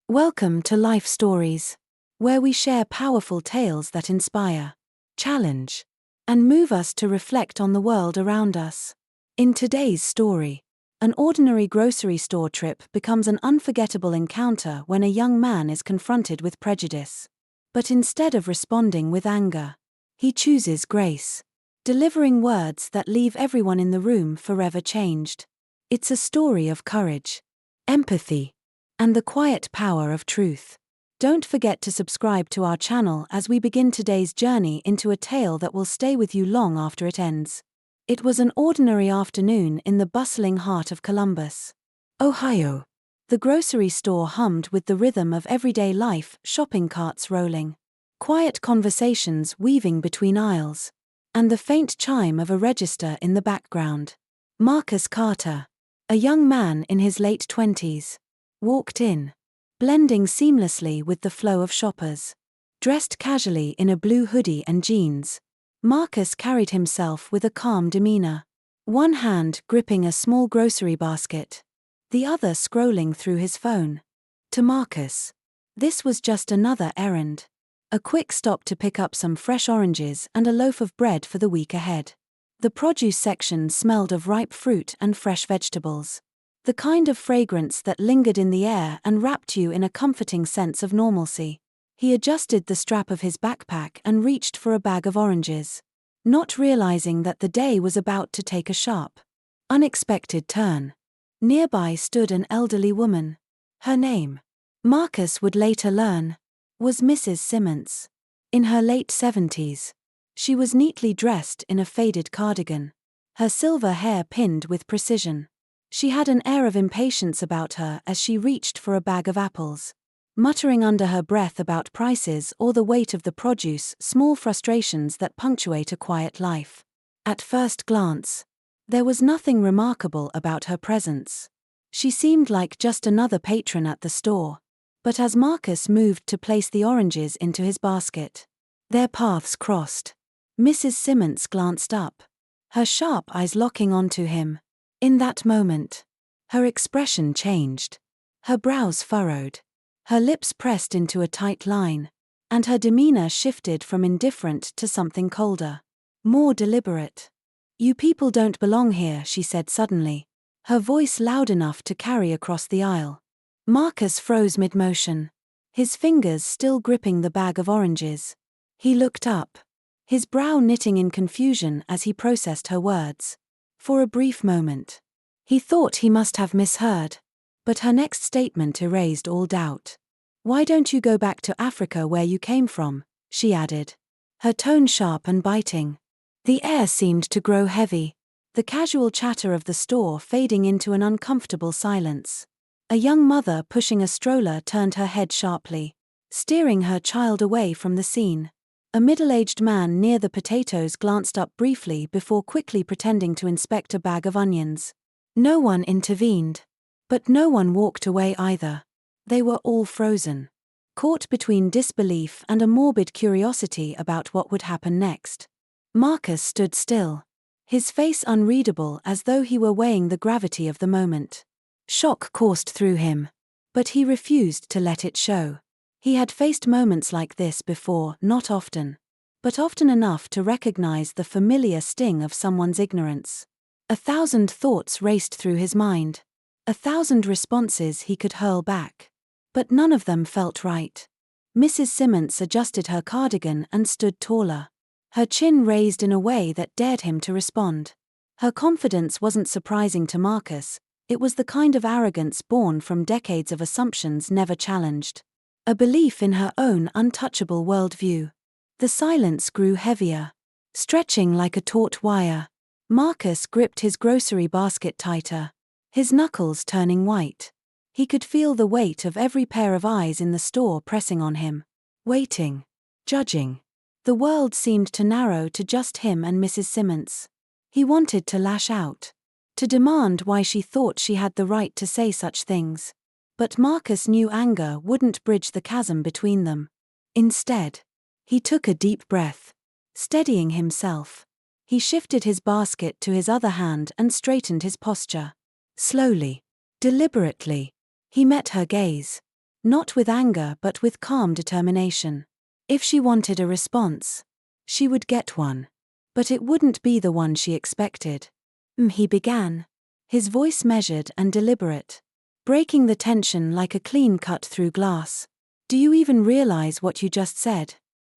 Welcome to Life Stories, where we share powerful tales that inspire, challenge, and move us to reflect on the world around us. In today's story, an ordinary grocery store trip becomes an unforgettable encounter when a young man is confronted with prejudice. But instead of responding with anger, he chooses grace, delivering words that leave everyone in the room forever changed. It's a story of courage, empathy, and the quiet power of truth. Don't forget to subscribe to our channel as we begin today's journey into a tale that will stay with you long after it ends. It was an ordinary afternoon in the bustling heart of Columbus, Ohio. The grocery store hummed with the rhythm of everyday life, shopping carts rolling, quiet conversations weaving between aisles, and the faint chime of a register in the background. Marcus Carter, a young man in his late 20s, walked in, blending seamlessly with the flow of shoppers. Dressed casually in a blue hoodie and jeans, Marcus carried himself with a calm demeanor, one hand gripping a small grocery basket, the other scrolling through his phone. To Marcus, this was just another errand, a quick stop to pick up some fresh oranges and a loaf of bread for the week ahead. The produce section smelled of ripe fruit and fresh vegetables, the kind of fragrance that lingered in the air and wrapped you in a comforting sense of normalcy. He adjusted the strap of his backpack and reached for a bag of oranges, not realizing that the day was about to take a sharp, unexpected turn. Nearby stood an elderly woman. Her name, Marcus would later learn, was Mrs. Simmons. In her late 70s, she was neatly dressed in a faded cardigan, her silver hair pinned with precision. She had an air of impatience about her as she reached for a bag of apples, muttering under her breath about prices or the weight of the produce, small frustrations that punctuate a quiet life. At first glance, there was nothing remarkable about her presence. She seemed like just another patron at the store. But as Marcus moved to place the oranges into his basket, their paths crossed. Mrs. Simmons glanced up, her sharp eyes locking onto him. In that moment, her expression changed. Her brows furrowed, her lips pressed into a tight line, and her demeanor shifted from indifferent to something colder, more deliberate. "You people don't belong here," she said suddenly, her voice loud enough to carry across the aisle. Marcus froze mid-motion, his fingers still gripping the bag of oranges. He looked up, his brow knitting in confusion as he processed her words. For a brief moment, he thought he must have misheard, but her next statement erased all doubt. "Why don't you go back to Africa where you came from?" she added, her tone sharp and biting. The air seemed to grow heavy, the casual chatter of the store fading into an uncomfortable silence. A young mother pushing a stroller turned her head sharply, steering her child away from the scene. A middle-aged man near the potatoes glanced up briefly before quickly pretending to inspect a bag of onions. No one intervened, but no one walked away either. They were all frozen, caught between disbelief and a morbid curiosity about what would happen next. Marcus stood still, his face unreadable as though he were weighing the gravity of the moment. Shock coursed through him, but he refused to let it show. He had faced moments like this before, not often, but often enough to recognize the familiar sting of someone's ignorance. 1,000 thoughts raced through his mind, 1,000 responses he could hurl back, but none of them felt right. Mrs. Simmons adjusted her cardigan and stood taller, her chin raised in a way that dared him to respond. Her confidence wasn't surprising to Marcus, it was the kind of arrogance born from decades of assumptions never challenged. A belief in her own untouchable worldview. The silence grew heavier, stretching like a taut wire. Marcus gripped his grocery basket tighter, his knuckles turning white. He could feel the weight of every pair of eyes in the store pressing on him, waiting, judging. The world seemed to narrow to just him and Mrs. Simmons. He wanted to lash out, to demand why she thought she had the right to say such things. But Marcus knew anger wouldn't bridge the chasm between them. Instead, he took a deep breath, steadying himself. He shifted his basket to his other hand and straightened his posture. Slowly, deliberately, he met her gaze. Not with anger but with calm determination. If she wanted a response, she would get one. But it wouldn't be the one she expected. He began, his voice measured and deliberate, breaking the tension like a clean cut through glass. Do you even realize what you just said?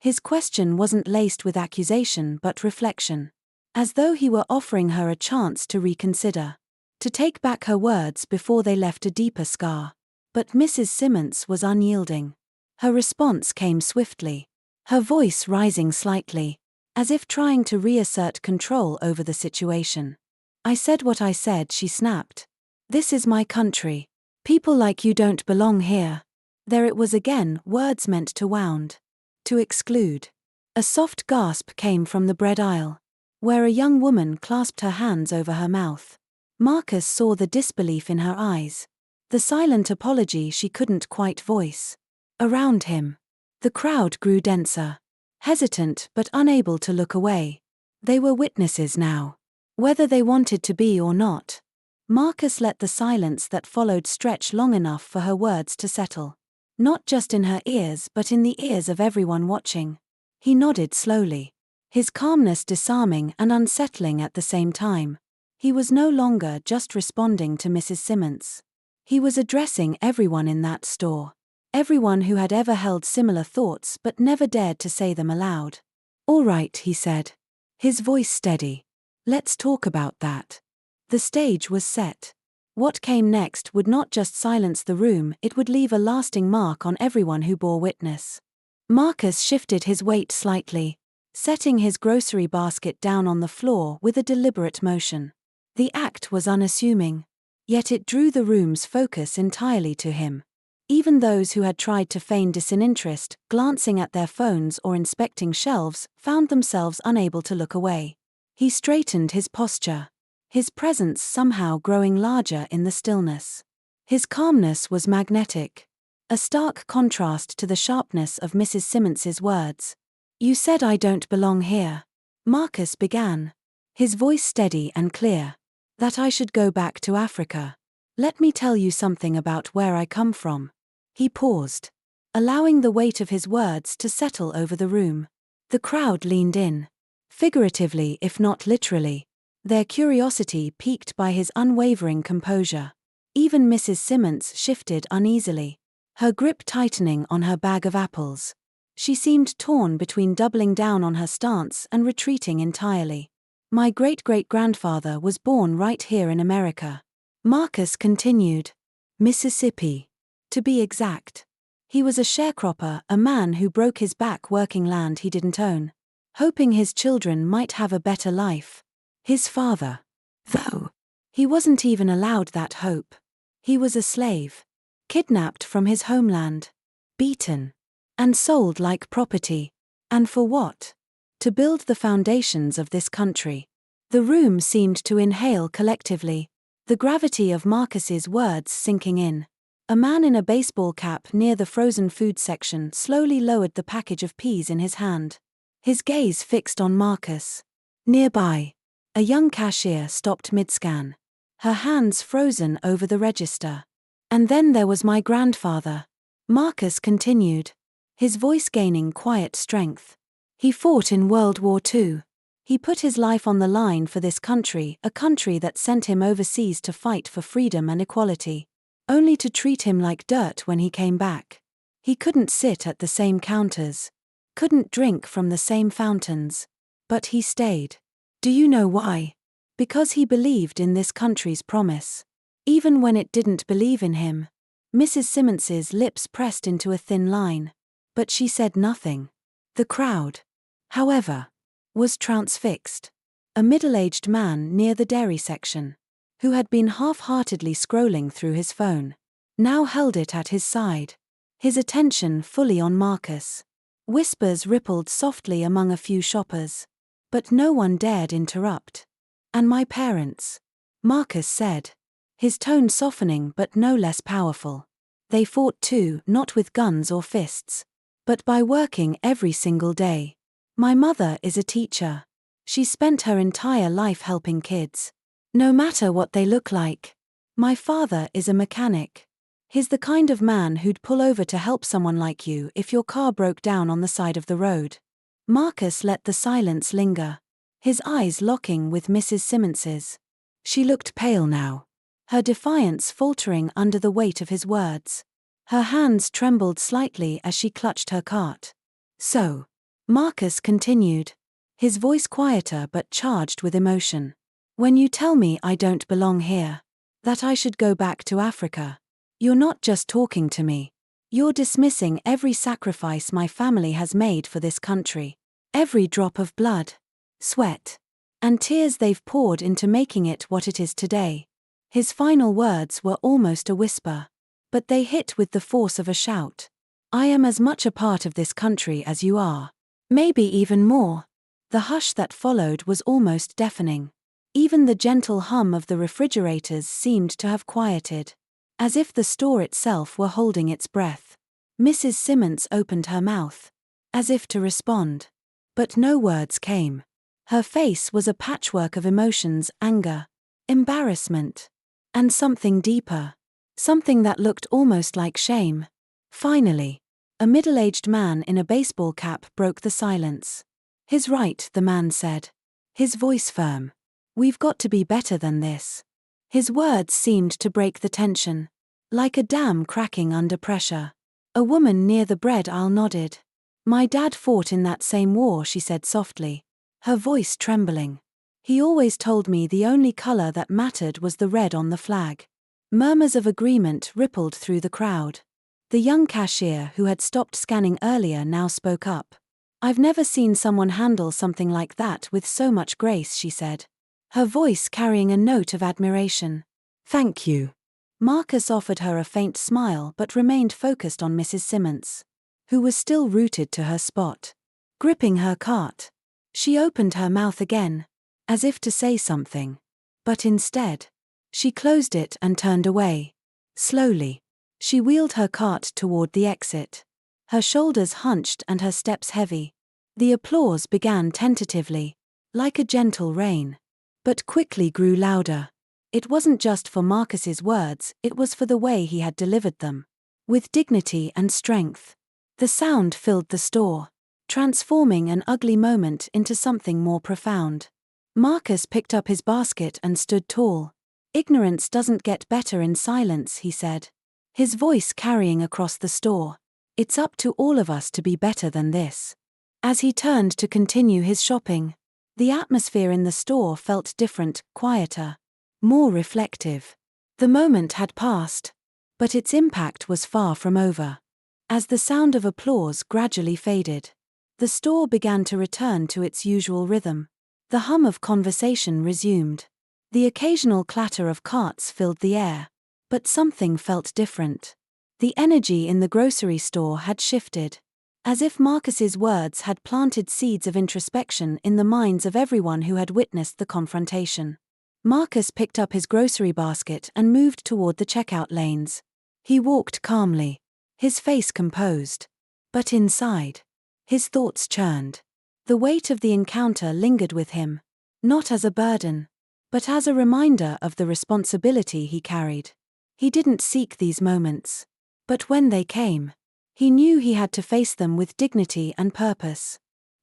His question wasn't laced with accusation but reflection. As though he were offering her a chance to reconsider, to take back her words before they left a deeper scar. But Mrs. Simmons was unyielding. Her response came swiftly, her voice rising slightly, as if trying to reassert control over the situation. I said what I said, she snapped. This is my country. People like you don't belong here. There it was again, words meant to wound, to exclude. A soft gasp came from the bread aisle, where a young woman clasped her hands over her mouth. Marcus saw the disbelief in her eyes, the silent apology she couldn't quite voice. Around him, the crowd grew denser, hesitant but unable to look away. They were witnesses now, whether they wanted to be or not. Marcus let the silence that followed stretch long enough for her words to settle. Not just in her ears but in the ears of everyone watching. He nodded slowly, his calmness disarming and unsettling at the same time. He was no longer just responding to Mrs. Simmons. He was addressing everyone in that store. Everyone who had ever held similar thoughts but never dared to say them aloud. All right, he said, his voice steady. Let's talk about that. The stage was set. What came next would not just silence the room, it would leave a lasting mark on everyone who bore witness. Marcus shifted his weight slightly, setting his grocery basket down on the floor with a deliberate motion. The act was unassuming, yet it drew the room's focus entirely to him. Even those who had tried to feign disinterest, glancing at their phones or inspecting shelves, found themselves unable to look away. He straightened his posture, his presence somehow growing larger in the stillness. His calmness was magnetic, a stark contrast to the sharpness of Mrs. Simmons's words. You said I don't belong here, Marcus began, his voice steady and clear. That I should go back to Africa. Let me tell you something about where I come from. He paused, allowing the weight of his words to settle over the room. The crowd leaned in, figuratively if not literally, their curiosity piqued by his unwavering composure. Even Mrs. Simmons shifted uneasily, her grip tightening on her bag of apples. She seemed torn between doubling down on her stance and retreating entirely. My great-great-grandfather was born right here in America. Marcus continued. Mississippi, to be exact. He was a sharecropper, a man who broke his back working land he didn't own, hoping his children might have a better life. His father, though, he wasn't even allowed that hope. He was a slave, kidnapped from his homeland, beaten, and sold like property. And for what? To build the foundations of this country. The room seemed to inhale collectively, the gravity of Marcus's words sinking in. A man in a baseball cap near the frozen food section slowly lowered the package of peas in his hand, his gaze fixed on Marcus. Nearby, a young cashier stopped mid-scan, her hands frozen over the register. And then there was my grandfather. Marcus continued, his voice gaining quiet strength. He fought in World War II. He put his life on the line for this country, a country that sent him overseas to fight for freedom and equality, only to treat him like dirt when he came back. He couldn't sit at the same counters, couldn't drink from the same fountains. But he stayed. Do you know why? Because he believed in this country's promise. Even when it didn't believe in him. Mrs. Simmons's lips pressed into a thin line. But she said nothing. The crowd, however, was transfixed. A middle-aged man near the dairy section, who had been half-heartedly scrolling through his phone, now held it at his side, his attention fully on Marcus. Whispers rippled softly among a few shoppers, but no one dared interrupt. And my parents, Marcus said, his tone softening but no less powerful. They fought too, not with guns or fists, but by working every single day. My mother is a teacher. She spent her entire life helping kids, no matter what they look like. My father is a mechanic. He's the kind of man who'd pull over to help someone like you if your car broke down on the side of the road. Marcus let the silence linger, his eyes locking with Mrs. Simmons's. She looked pale now, her defiance faltering under the weight of his words. Her hands trembled slightly as she clutched her cart. So, Marcus continued, his voice quieter but charged with emotion. When you tell me I don't belong here, that I should go back to Africa, you're not just talking to me. You're dismissing every sacrifice my family has made for this country. Every drop of blood, sweat, and tears they've poured into making it what it is today. His final words were almost a whisper, but they hit with the force of a shout. I am as much a part of this country as you are. Maybe even more. The hush that followed was almost deafening. Even the gentle hum of the refrigerators seemed to have quieted, as if the store itself were holding its breath. Mrs. Simmons opened her mouth, as if to respond. But no words came. Her face was a patchwork of emotions: anger, embarrassment, and something deeper. Something that looked almost like shame. Finally, a middle-aged man in a baseball cap broke the silence. He's right, the man said, his voice firm. We've got to be better than this. His words seemed to break the tension, like a dam cracking under pressure. A woman near the bread aisle nodded. My dad fought in that same war, she said softly, her voice trembling. He always told me the only color that mattered was the red on the flag. Murmurs of agreement rippled through the crowd. The young cashier who had stopped scanning earlier now spoke up. I've never seen someone handle something like that with so much grace, she said, her voice carrying a note of admiration. Thank you. Marcus offered her a faint smile but remained focused on Mrs. Simmons, who was still rooted to her spot, gripping her cart. She opened her mouth again, as if to say something, but instead, she closed it and turned away. Slowly, she wheeled her cart toward the exit, her shoulders hunched and her steps heavy. The applause began tentatively, like a gentle rain, but quickly grew louder. It wasn't just for Marcus's words, it was for the way he had delivered them, with dignity and strength. The sound filled the store, transforming an ugly moment into something more profound. Marcus picked up his basket and stood tall. Ignorance doesn't get better in silence, he said, his voice carrying across the store. It's up to all of us to be better than this. As he turned to continue his shopping, the atmosphere in the store felt different, quieter, more reflective. The moment had passed, but its impact was far from over. As the sound of applause gradually faded, the store began to return to its usual rhythm. The hum of conversation resumed. The occasional clatter of carts filled the air, but something felt different. The energy in the grocery store had shifted, as if Marcus's words had planted seeds of introspection in the minds of everyone who had witnessed the confrontation. Marcus picked up his grocery basket and moved toward the checkout lanes. He walked calmly, his face composed, but inside, his thoughts churned. The weight of the encounter lingered with him, not as a burden, but as a reminder of the responsibility he carried. He didn't seek these moments, but when they came, he knew he had to face them with dignity and purpose.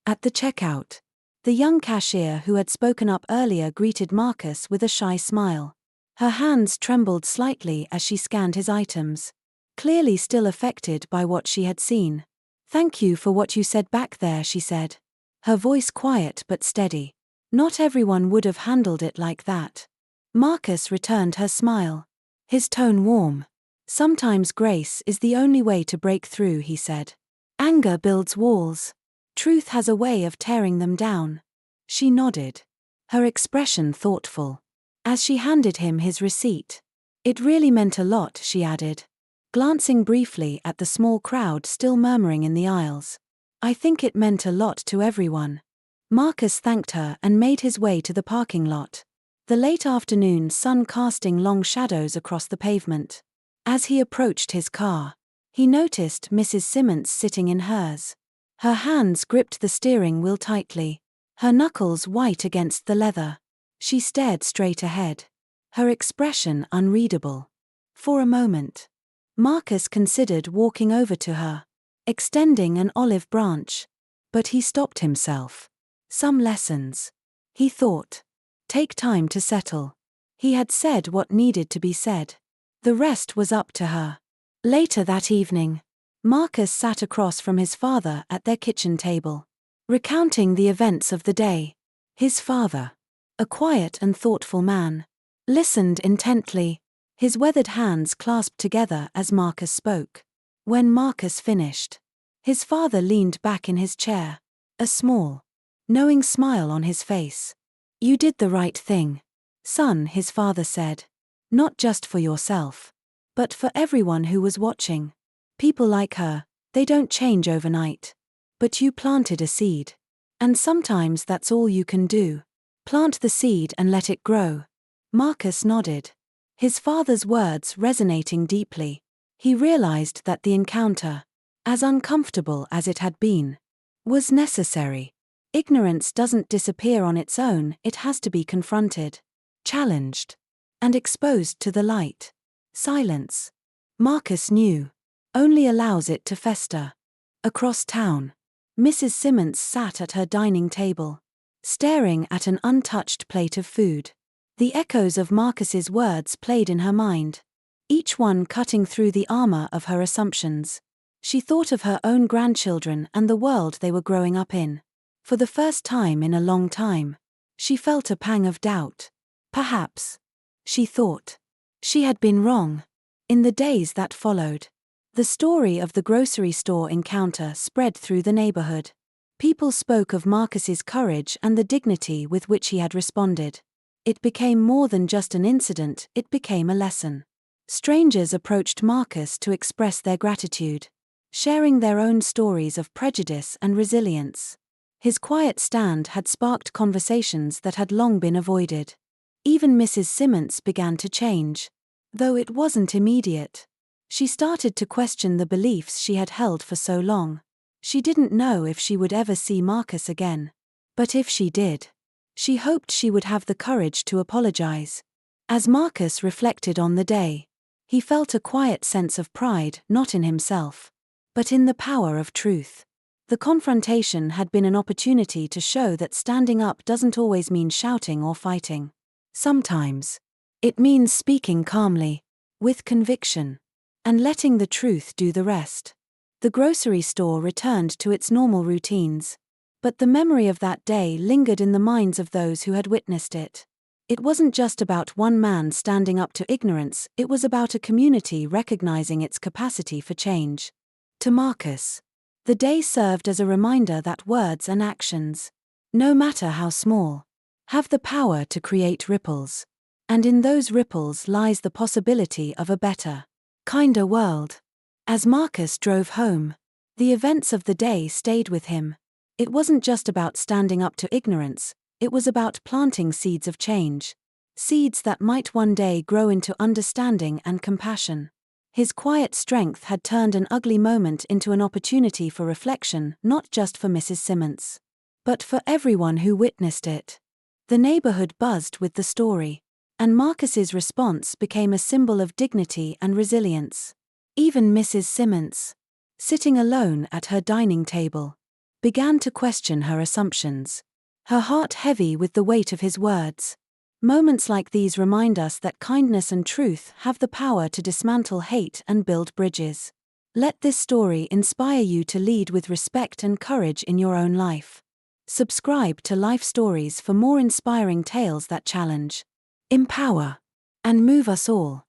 At the checkout, the young cashier who had spoken up earlier greeted Marcus with a shy smile. Her hands trembled slightly as she scanned his items, clearly still affected by what she had seen. Thank you for what you said back there, she said, her voice quiet but steady. Not everyone would have handled it like that. Marcus returned her smile, his tone warm. Sometimes grace is the only way to break through, he said. Anger builds walls. Truth has a way of tearing them down. She nodded, her expression thoughtful, as she handed him his receipt. It really meant a lot, she added, glancing briefly at the small crowd still murmuring in the aisles. I think it meant a lot to everyone. Marcus thanked her and made his way to the parking lot, the late afternoon sun casting long shadows across the pavement. As he approached his car, he noticed Mrs. Simmons sitting in hers. Her hands gripped the steering wheel tightly, her knuckles white against the leather. She stared straight ahead, her expression unreadable. For a moment, Marcus considered walking over to her, extending an olive branch. But he stopped himself. Some lessons. He thought. Take time to settle. He had said what needed to be said. The rest was up to her. Later that evening, Marcus sat across from his father at their kitchen table, recounting the events of the day. His father, a quiet and thoughtful man, listened intently, his weathered hands clasped together as Marcus spoke. When Marcus finished, his father leaned back in his chair, a small, knowing smile on his face. You did the right thing, son, his father said. Not just for yourself, but for everyone who was watching. People like her, they don't change overnight. But you planted a seed. And sometimes that's all you can do. Plant the seed and let it grow. Marcus nodded, his father's words resonating deeply. He realized that the encounter, as uncomfortable as it had been, was necessary. Ignorance doesn't disappear on its own, it has to be confronted, challenged, and exposed to the light. Silence, Marcus knew, only allows it to fester. Across town, Mrs. Simmons sat at her dining table, staring at an untouched plate of food. The echoes of Marcus's words played in her mind, each one cutting through the armor of her assumptions. She thought of her own grandchildren and the world they were growing up in. For the first time in a long time, she felt a pang of doubt. Perhaps, she thought, she had been wrong. In the days that followed, the story of the grocery store encounter spread through the neighborhood. People spoke of Marcus's courage and the dignity with which he had responded. It became more than just an incident, it became a lesson. Strangers approached Marcus to express their gratitude, sharing their own stories of prejudice and resilience. His quiet stand had sparked conversations that had long been avoided. Even Mrs. Simmons began to change. Though it wasn't immediate. She started to question the beliefs she had held for so long. She didn't know if she would ever see Marcus again. But if she did, she hoped she would have the courage to apologize. As Marcus reflected on the day, he felt a quiet sense of pride, not in himself, but in the power of truth. The confrontation had been an opportunity to show that standing up doesn't always mean shouting or fighting. Sometimes, it means speaking calmly, with conviction, and letting the truth do the rest. The grocery store returned to its normal routines, but the memory of that day lingered in the minds of those who had witnessed it. It wasn't just about one man standing up to ignorance, it was about a community recognizing its capacity for change. To Marcus, the day served as a reminder that words and actions, no matter how small, have the power to create ripples. And in those ripples lies the possibility of a better, kinder world. As Marcus drove home, the events of the day stayed with him. It wasn't just about standing up to ignorance, it was about planting seeds of change. Seeds that might one day grow into understanding and compassion. His quiet strength had turned an ugly moment into an opportunity for reflection, not just for Mrs. Simmons, but for everyone who witnessed it. The neighborhood buzzed with the story, and Marcus's response became a symbol of dignity and resilience. Even Mrs. Simmons, sitting alone at her dining table, began to question her assumptions, her heart heavy with the weight of his words. Moments like these remind us that kindness and truth have the power to dismantle hate and build bridges. Let this story inspire you to lead with respect and courage in your own life. Subscribe to Life Stories for more inspiring tales that challenge, empower, and move us all.